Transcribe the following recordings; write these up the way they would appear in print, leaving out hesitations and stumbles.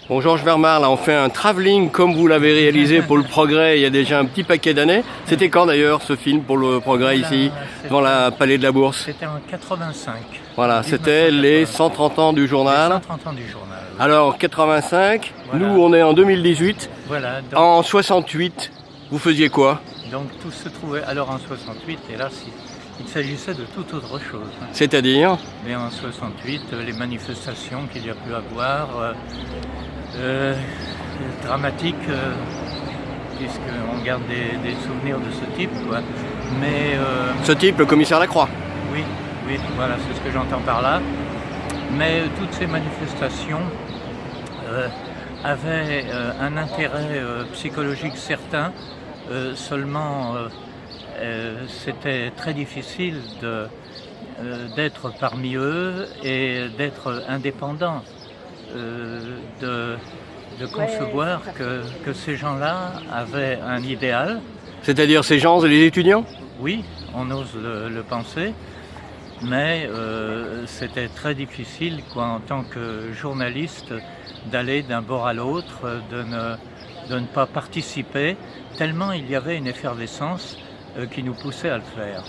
Bon, Georges Vermar, là, on fait un travelling comme vous l'avez réalisé pour le Progrès il y a déjà un petit paquet d'années. C'était quand d'ailleurs ce film pour le Progrès ici, devant la Palais de la Bourse? C'était en 85. Voilà, c'était les 130 ans du journal. Les 130 ans du journal. Oui. Alors, 85, Voilà. nous on est en 2018. Voilà. Donc, En 68, vous faisiez quoi? donc tout se trouvait alors en 68, et là il s'agissait de toute autre chose. C'est-à-dire? Mais en 68, les manifestations qu'il y a pu avoir, dramatiques, puisqu'on garde des souvenirs de ce type, quoi. Mais Ce type, le commissaire Lacroix. oui, voilà, c'est ce que j'entends par là. Mais toutes ces manifestations avaient un intérêt psychologique certain, seulement c'était très difficile d'être parmi eux et d'être indépendant, de concevoir que ces gens-là avaient un idéal. C'est-à-dire ces gens et les étudiants? Oui, on ose le penser, mais c'était très difficile, quoi, en tant que journaliste, d'aller d'un bord à l'autre, de ne pas participer, tellement il y avait une effervescence qui nous poussait à le faire.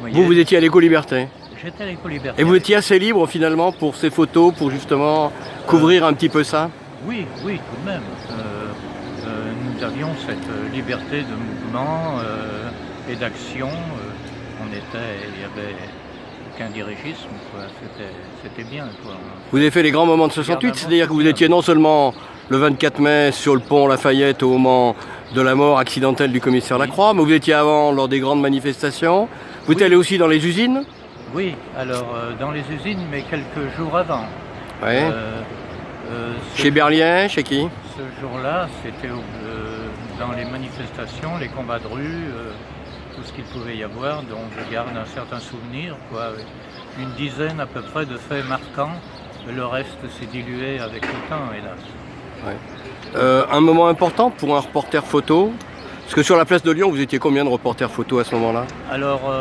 Vous étiez à l'Éco-Liberté. J'étais à l'Éco-Liberté. Et vous étiez assez libre finalement pour ces photos, pour justement couvrir un petit peu ça? Oui, tout de même. Nous avions cette liberté de mouvement et d'action. Il n'y avait aucun dirigisme, quoi. C'était bien, quoi. Vous avez fait les grands moments de 68, c'est-à-dire que vous étiez non seulement le 24 mai sur le pont Lafayette au moment de la mort accidentelle du commissaire Lacroix, mais vous étiez avant lors des grandes manifestations. Vous êtes allé aussi dans les usines? Oui, alors dans les usines, mais quelques jours avant. Ouais. Chez Berliet, chez qui? Ce jour-là, c'était dans les manifestations, les combats de rue, tout ce qu'il pouvait y avoir, dont je garde un certain souvenir, quoi. Une dizaine à peu près de faits marquants, le reste s'est dilué avec le temps, hélas. Ouais. Un moment important pour un reporter photo? Parce que sur la place de Lyon, vous étiez combien de reporters photo à ce moment-là? Alors,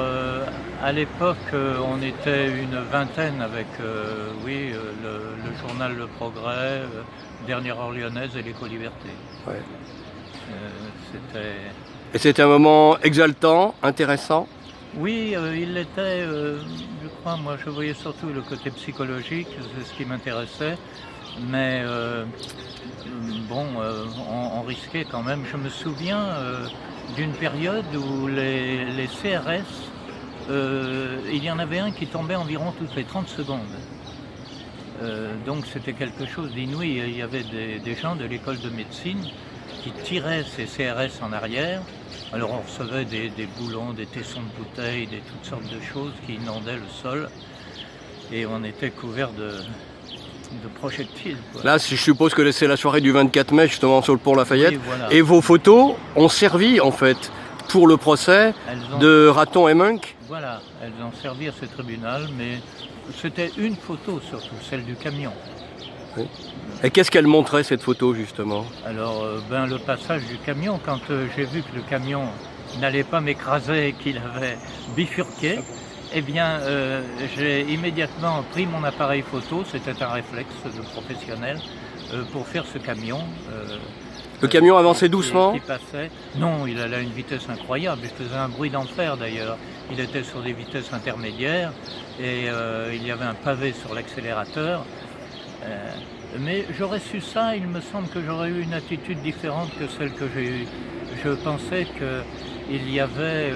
à l'époque, on était une vingtaine avec le journal Le Progrès, Dernière Heure Lyonnaise et l'Éco-Liberté. Ouais. C'était... Et c'était un moment exaltant, intéressant? Oui, il l'était, je crois. Moi, je voyais surtout le côté psychologique, c'est ce qui m'intéressait. Mais on risquait quand même. Je me souviens d'une période où les CRS, il y en avait un qui tombait environ toutes les 30 secondes. Donc c'était quelque chose d'inouï. Il y avait des gens de l'école de médecine qui tiraient ces CRS en arrière. Alors on recevait des boulons, des tessons de bouteilles, toutes sortes de choses qui inondaient le sol. Et on était couverts de projectiles, quoi. Là, je suppose que c'est la soirée du 24 mai, justement, sur le pont Lafayette. Oui, voilà. Et vos photos ont servi, en fait, pour le procès de Raton et Munk? Voilà, elles ont servi à ce tribunal, mais c'était une photo surtout, celle du camion. Oui. Et qu'est-ce qu'elle montrait, cette photo, justement? Alors, le passage du camion, quand j'ai vu que le camion n'allait pas m'écraser et qu'il avait bifurqué, eh bien, j'ai immédiatement pris mon appareil photo, c'était un réflexe de professionnel, pour faire ce camion. Le camion avançait doucement? Qui passait. Non, il allait à une vitesse incroyable, il faisait un bruit d'enfer d'ailleurs. Il était sur des vitesses intermédiaires et il y avait un pavé sur l'accélérateur. Mais j'aurais su ça, il me semble que j'aurais eu une attitude différente que celle que j'ai eue. Je pensais qu'il y avait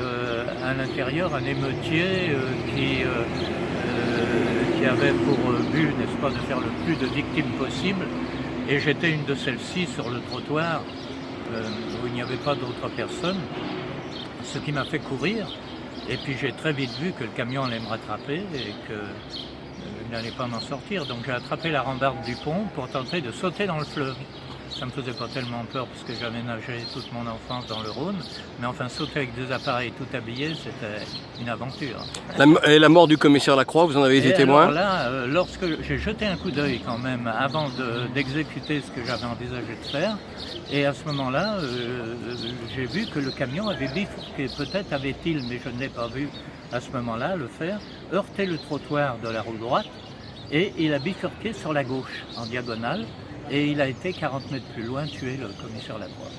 à l'intérieur un émeutier qui avait pour but, n'est-ce pas, de faire le plus de victimes possible. Et j'étais une de celles-ci sur le trottoir où il n'y avait pas d'autres personnes, ce qui m'a fait courir. Et puis j'ai très vite vu que le camion allait me rattraper et que je n'allais pas m'en sortir. Donc j'ai attrapé la rambarde du pont pour tenter de sauter dans le fleuve. Ça ne me faisait pas tellement peur parce que j'avais nagé toute mon enfance dans le Rhône, mais enfin sauter avec des appareils tout habillés, c'était une aventure. Et la mort du commissaire Lacroix, vous en avez été témoin? Alors là, lorsque j'ai jeté un coup d'œil quand même avant d'exécuter ce que j'avais envisagé de faire, et à ce moment-là, j'ai vu que le camion avait bifurqué. Peut-être avait-il, mais je ne l'ai pas vu à ce moment-là le faire, heurté le trottoir de la rue droite, et il a bifurqué sur la gauche, en diagonale. Et il a été 40 mètres plus loin tuer le commissaire Lacroix.